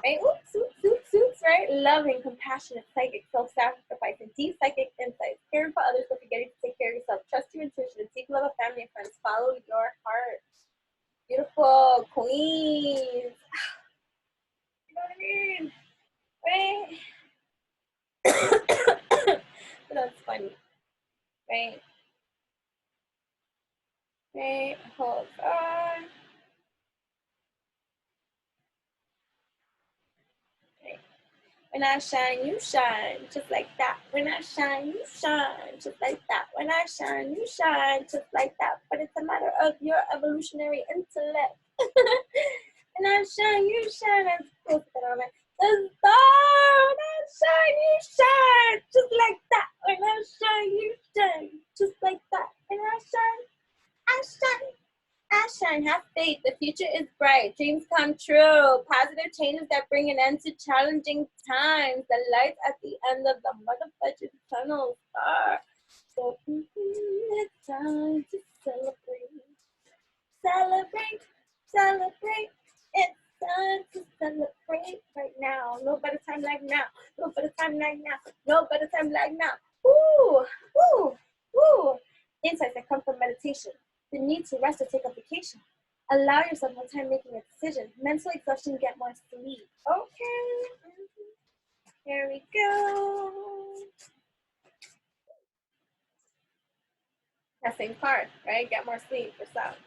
Right? Oops, right? Loving, compassionate, psychic, self-sacrificing, deep psychic insights, caring for others but forgetting to take care of yourself. Trust your intuition, deep love of family and friends. Follow your heart. Beautiful queens. You know what I mean? Right? That's funny. Right? Right? Hold on. Right. When I shine, you shine, just like that. When I shine, you shine, just like that. When I shine, you shine, just like that. But it's a matter of your evolutionary intellect. When I shine, you shine, I'm supposed to on it. The star, when I shine, you shine, just like that. When I shine, you shine, just like that. When I shine, I shine. Shine, have faith. The future is bright. Dreams come true. Positive changes that bring an end to challenging times. The light at the end of the motherfucking tunnel star. So it's time to celebrate. Celebrate, celebrate. It's time to celebrate right now. No better time like now. No better time like now. No better time like now. Woo, woo, woo. Insights that come from meditation. The need to rest or take a vacation. Allow yourself more time making a decision. Mental exhaustion, get more sleep. Okay. Here we go. That same card, right? Get more sleep or something.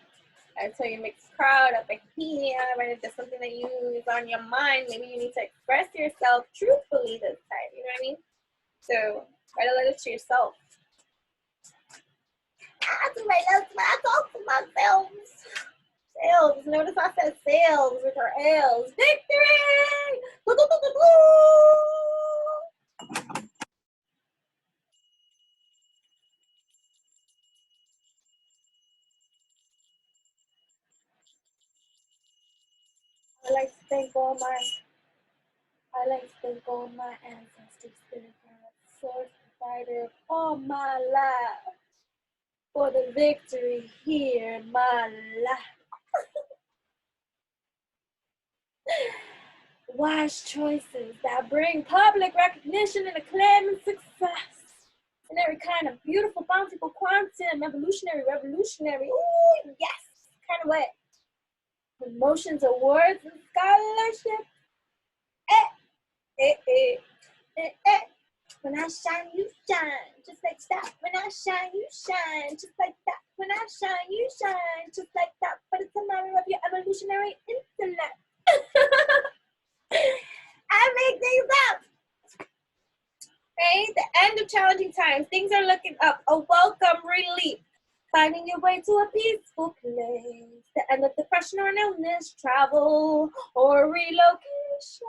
Until you mix crowd up here, when it's just something that you is on your mind, maybe you need to express yourself truthfully this time. You know what I mean? So write a letter to yourself. I have to write letters to myself. Talk to myself. Sales. Notice I said sales with her L's. Victory! Woo, woo, woo, woo, woo. I like to thank all my ancestors, spirit guides, source provider of all my life for the victory here in my life. Wise choices that bring public recognition and acclaim and success in every kind of beautiful, bountiful, quantum, evolutionary, revolutionary, ooh, yes, kind of way. Promotions, awards, and scholarship. When I shine, you shine, just like that. When I shine, you shine, just like that. When I shine, you shine, just like that. But it's a matter of your evolutionary intellect. I make things up. Right? The end of challenging times. Things are looking up. A welcome relief. Finding your way to a peaceful place. The end of depression or an illness, travel or relocation.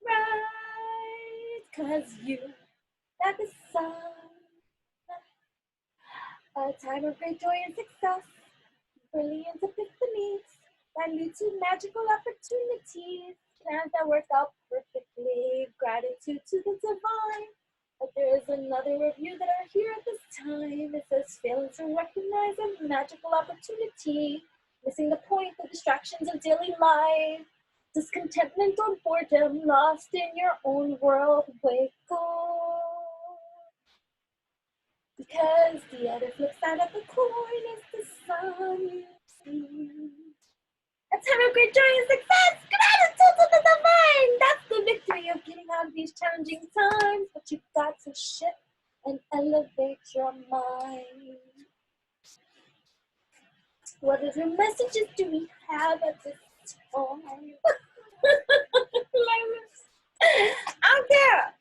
Right, 'cause you, like the sun, a time of great joy and success, brilliant epiphanies that lead to magical opportunities, plans that work out perfectly, gratitude to the divine. But there is another of you that are here at this time. It says failing to recognize a magical opportunity, missing the point, the distractions of daily life, discontentment or boredom, lost in your own world. Wake up. Because the other flip side of the coin is the sun you see. A time of great joy and success, gratitude to the divine. That's the victory of getting out of these challenging times. But you've got to shift and elevate your mind. What other messages do we have at this time? I don't care.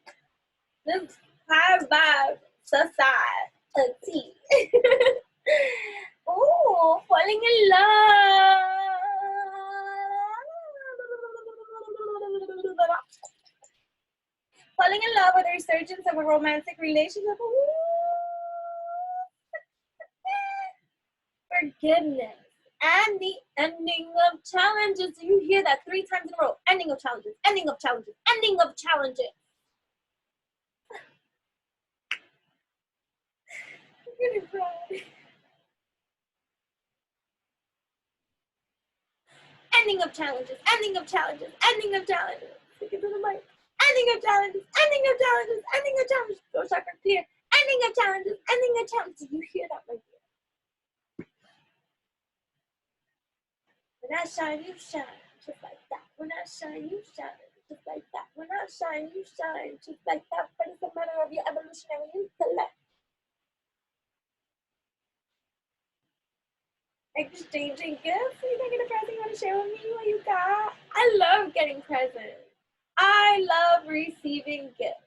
This high vibe society. Ooh, falling in love. Falling in love with the resurgence of a romantic relationship. Ooh. Forgiveness. And the ending of challenges. Do you hear that 3 times in a row? Ending of challenges, ending of challenges, ending of challenges. I'm gonna cry. Ending of challenges, ending of challenges, ending of challenges. Stick it to the mic. Ending of challenges, ending of challenges, ending of challenges. Go chakra clear. Ending of challenges, ending of challenges. Do you hear that right here? When I shine, you shine, just like that. When I shine, you shine, just like that. When I shine, you shine, just like that. But it's a matter of your evolutionary intellect. Exchanging gifts. Are you gonna get a present? You want to share with me what you got? I love getting presents. I love receiving gifts.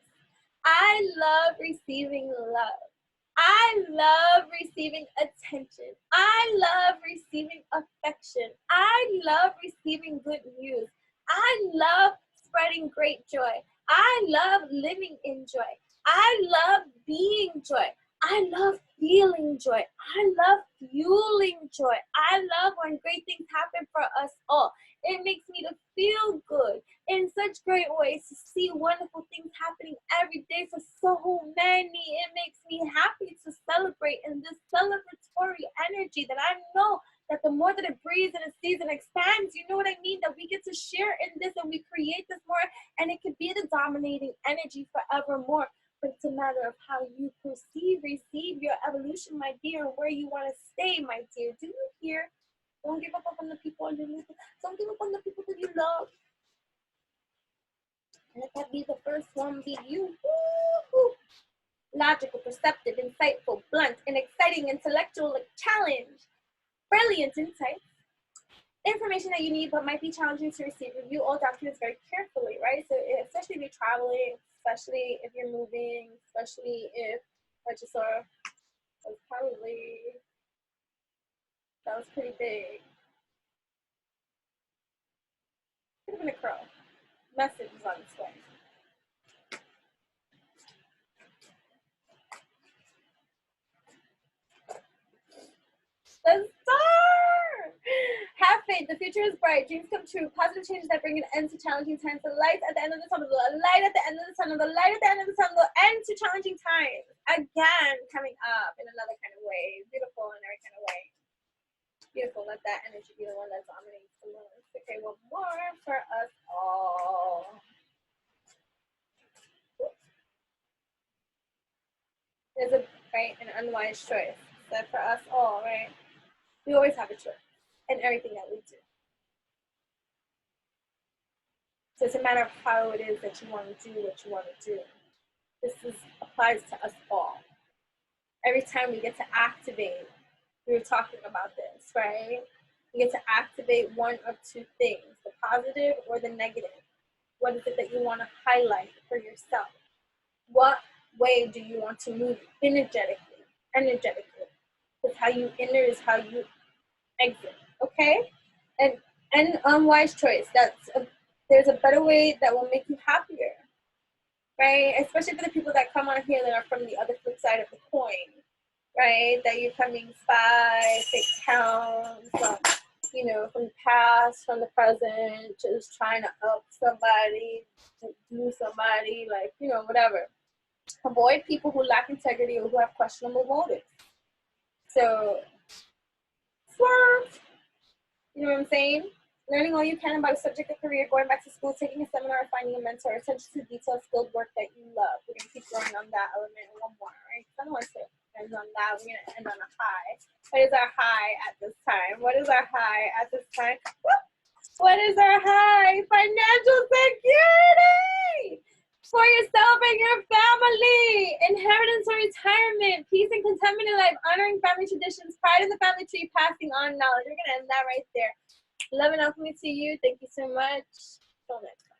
I love receiving love. I love receiving attention. I love receiving affection. I love receiving good news. I love spreading great joy. I love living in joy. I love being joy. I love feeling joy. I love fueling joy. I love when great things happen for us all. It makes me to feel good in such great ways, to see wonderful things happening every day for so many. It makes me happy to celebrate in this celebratory energy that I know that the more that it breathes and it sees and expands, you know what I mean? That we get to share in this and we create this more, and it could be the dominating energy forevermore. But it's a matter of how you receive your evolution, my dear, where you want to stay, my dear. Do you hear? Don't give up on the people underneath. Don't give up on the people that you love. Let that be the first one, be you. Woo-hoo. Logical, perceptive, insightful, blunt, and exciting, intellectual, challenge. Brilliant insights. Information that you need but might be challenging to receive. Review all documents very carefully, right? So especially if you're traveling, especially if you're moving, especially if purchaser was probably, that was pretty big. Could have been a crow. Message is on its way. The star! Have faith, the future is bright, dreams come true, positive changes that bring an end to challenging times, the light at the end of the tunnel, the light at the end of the tunnel, the light at the end of the tunnel, the end to challenging times. Again, coming up in another kind of way, beautiful in every kind of way. Beautiful. Let that energy be the one that dominates the most. Okay, one more for us all. There's a right an unwise choice. So for us all, right? We always have a choice in everything that we do. So it's a matter of how it is that you want to do what you want to do. This applies to us all. Every time we get to activate, we were talking about this, right? You get to activate one of two things, the positive or the negative. What is it that you want to highlight for yourself? What way do you want to move energetically? Because how you enter is how you exit, okay? And unwise choice. There's a better way that will make you happier, right? Especially for the people that come on here that are from the other flip side of the coin, right? That you're coming 5, 6 pounds from, from the past, from the present, just trying to up somebody, do somebody, like, whatever. Avoid people who lack integrity or who have questionable motives. So, swerve. You know what I'm saying? Learning all you can about a subject or career, going back to school, taking a seminar, finding a mentor, attention to detail, skilled work that you love. We're going to keep going on that element and one more, right? I don't want to end on that. We're going to end on a high. What is our high at this time? What is our high at this time? What is our high? Financial security for yourself and your family. Inheritance or retirement. Peace and contentment in life. Honoring family traditions. Pride in the family tree. Passing on knowledge. We're going to end that right there. Love and alchemy to you. Thank you so much. Till next time.